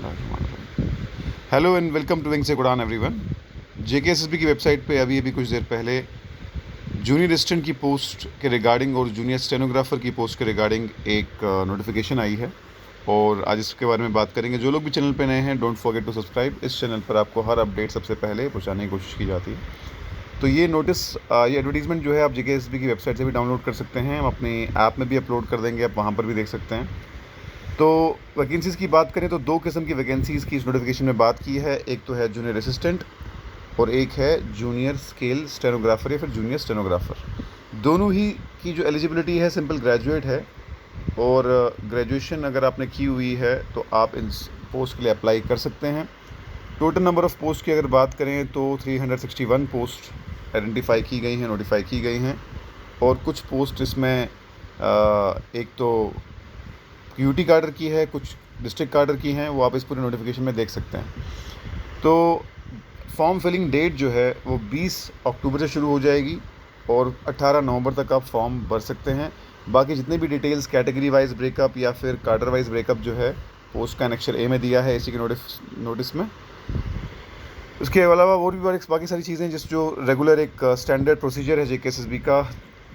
Hello and welcome to wing से उड़ान everyone. JKSSB की वेबसाइट पे अभी अभी कुछ देर पहले जूनियर असिस्टेंट की पोस्ट के रिगार्डिंग और जूनियर स्टेनोग्राफर की पोस्ट के रिगार्डिंग एक नोटिफिकेशन आई है और आज इसके बारे में बात करेंगे। जो लोग भी चैनल पे नए हैं, डोंट फॉरगेट टू सब्सक्राइब। इस चैनल पर आपको हर अपडेट सबसे पहले पहुंचाने की कोशिश की जाती है। तो ये ये एडवर्टीजमेंट जो है आप जेकेएसएसबी की वेबसाइट से भी डाउनलोड कर सकते हैं, हम अपने ऐप में भी अपलोड कर देंगे, आप वहाँ पर भी देख सकते हैं। तो वैकेंसीज़ की बात करें तो दो किस्म की वैकेंसीज़ की इस नोटिफिकेशन में बात की है। एक तो है जूनियर असिस्टेंट और एक है जूनियर स्केल स्टेनोग्राफर या फिर जूनियर स्टेनोग्राफर। दोनों ही की जो एलिजिबिलिटी है सिंपल ग्रेजुएट है और ग्रेजुएशन अगर आपने की हुई है तो आप इन पोस्ट के लिए अप्लाई कर सकते हैं। टोटल नंबर ऑफ़ पोस्ट की अगर बात करें तो 361 पोस्ट आइडेंटिफाई की गई हैं, नोटिफाई की गई हैं। और कुछ पोस्ट इसमें एक तो यूटी कार्डर की है, कुछ डिस्ट्रिक्ट कार्डर की हैं, वो आप इस पूरे नोटिफिकेशन में देख सकते हैं। तो फॉर्म फिलिंग डेट जो है वो 20 अक्टूबर से शुरू हो जाएगी और 18 नवंबर तक आप फॉर्म भर सकते हैं। बाकी जितने भी डिटेल्स कैटेगरी वाइज ब्रेकअप या फिर कार्डर वाइज ब्रेकअप जो है पोस्ट का एनेक्चर ए में दिया है इसी के नोटिस में। उसके अलावा और भी बाकी सारी चीज़ें जो रेगुलर एक स्टैंडर्ड प्रोसीजर है जेकेएसएसबी का,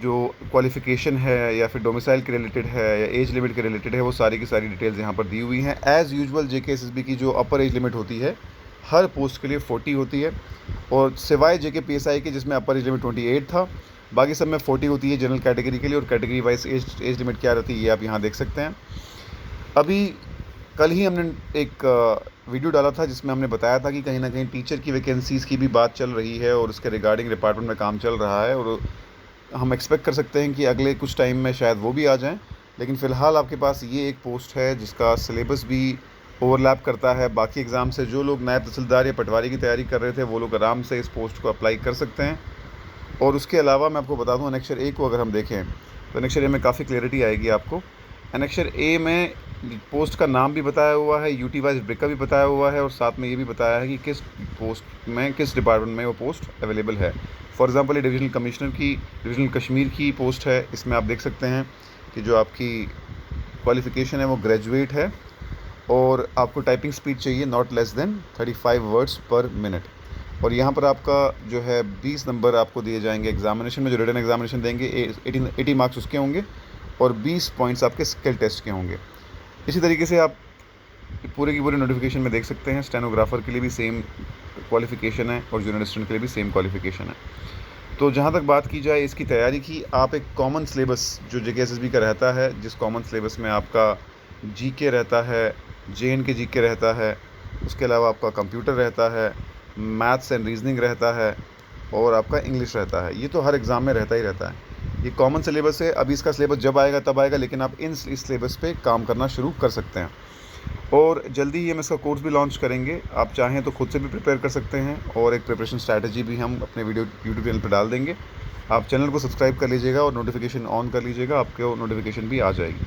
जो क्वालिफ़िकेशन है या फिर डोमिसाइल के रिलेटेड है या एज लिमिट के रिलेटेड है, वो सारी की सारी डिटेल्स यहाँ पर दी हुई हैं। एज़ यूजुअल जेकेएसएसबी की जो अपर एज लिमिट होती है हर पोस्ट के लिए 40 होती है और सिवाय जेकेपीएसआई के जिसमें अपर एज लिमिट 28 था, बाकी सब में 40 होती है जनरल कैटेगरी के लिए। और कैटेगरी वाइज एज लिमिट क्या रहती है ये आप यहाँ देख सकते हैं। अभी कल ही हमने एक वीडियो डाला था जिसमें हमने बताया था कि कहीं ना कहीं टीचर की वैकेंसीज़ की भी बात चल रही है और उसके रिगार्डिंग डिपार्टमेंट में काम चल रहा है और हम एक्सपेक्ट कर सकते हैं कि अगले कुछ टाइम में शायद वो भी आ जाएं। लेकिन फ़िलहाल आपके पास ये एक पोस्ट है जिसका सिलेबस भी ओवरलैप करता है बाकी एग्ज़ाम से। जो लोग नायब तहसीलदार या पटवारी की तैयारी कर रहे थे वो लोग आराम से इस पोस्ट को अप्लाई कर सकते हैं। और उसके अलावा मैं आपको बता दूं, अनेक्चर ए को अगर हम देखें तो अनेक्चर ए में काफ़ी क्लैरिटी आएगी आपको। अनेक्चर ए में पोस्ट का नाम भी बताया हुआ है, यूटी वाइज ब्रेकअप भी बताया हुआ है और साथ में ये भी बताया है कि किस पोस्ट में किस डिपार्टमेंट में वो पोस्ट अवेलेबल है। फॉर एग्ज़ाम्पल ये डिविजनल कश्मीर की पोस्ट है। इसमें आप देख सकते हैं कि जो आपकी क्वालिफ़िकेशन है वो ग्रेजुएट है और आपको टाइपिंग स्पीड चाहिए नॉट लेस देन 35 वर्ड्स पर मिनट। और यहाँ पर आपका जो है 20 नंबर आपको दिए जाएंगे एग्जामिनेशन में। जो रिटन एग्जामिनेशन देंगे 80 मार्क्स उसके होंगे और 20 पॉइंट्स आपके स्किल टेस्ट के होंगे। इसी तरीके से आप पूरे की पूरी नोटिफिकेशन में देख सकते हैं। स्टेनोग्राफर के लिए भी सेम क्वालिफ़िकेशन है और जूनियर असिस्टेंट के लिए भी सेम क्वालिफ़िकेशन है। तो जहाँ तक बात की जाए इसकी तैयारी की, आप एक कॉमन सिलेबस जो जेकेएसएसबी का रहता है, जिस कॉमन सिलेबस में आपका जीके रहता है, जेएनके जीके रहता है, उसके अलावा आपका कंप्यूटर रहता है, मैथ्स एंड रीजनिंग रहता है और आपका इंग्लिश रहता है। ये तो हर एग्ज़ाम में रहता ही रहता है। ये कॉमन सिलेबस है। अभी इसका सिलेबस जब आएगा तब आएगा, लेकिन आप इस सिलेबस पे काम करना शुरू कर सकते हैं। और जल्दी ही हम इसका कोर्स भी लॉन्च करेंगे। आप चाहें तो खुद से भी प्रिपेयर कर सकते हैं और एक प्रिपरेशन स्ट्रैटेजी भी हम अपने यूट्यूब चैनल पर डाल देंगे। आप चैनल को सब्सक्राइब कर लीजिएगा और नोटिफिकेशन ऑन कर लीजिएगा, आपको नोटिफिकेशन भी आ जाएगी।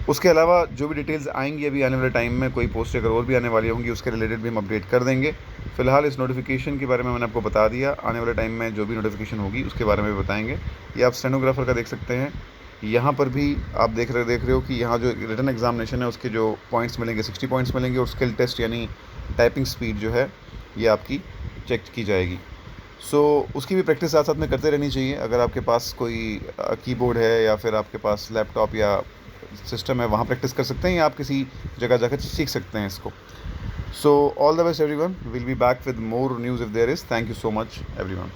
उसके अलावा जो भी डिटेल्स आएंगी अभी आने वाले टाइम में, कोई पोस्ट अगर और भी आने वाली होंगी उसके रिलेटेड भी हम अपडेट कर देंगे। फ़िलहाल इस नोटिफिकेशन के बारे में मैंने आपको बता दिया। आने वाले टाइम में जो भी नोटिफिकेशन होगी उसके बारे में भी बताएंगे। ये आप स्टेनोग्राफर का देख सकते हैं। यहाँ पर भी आप देख रहे हो कि यहाँ जो रिटन एग्जामिनेशन है उसके जो पॉइंट्स मिलेंगे 60 पॉइंट्स मिलेंगे और स्किल टेस्ट यानी टाइपिंग स्पीड जो है ये आपकी चेक की जाएगी। उसकी भी प्रैक्टिस साथ साथ में करते रहनी चाहिए। अगर आपके पास कोई कीबोर्ड है या फिर आपके पास लैपटॉप या सिस्टम है, वहाँ प्रैक्टिस कर सकते हैं या आप किसी जगह जाकर सीख सकते हैं इसको। All the best everyone, will be back with more news if there is. Thank you so much everyone.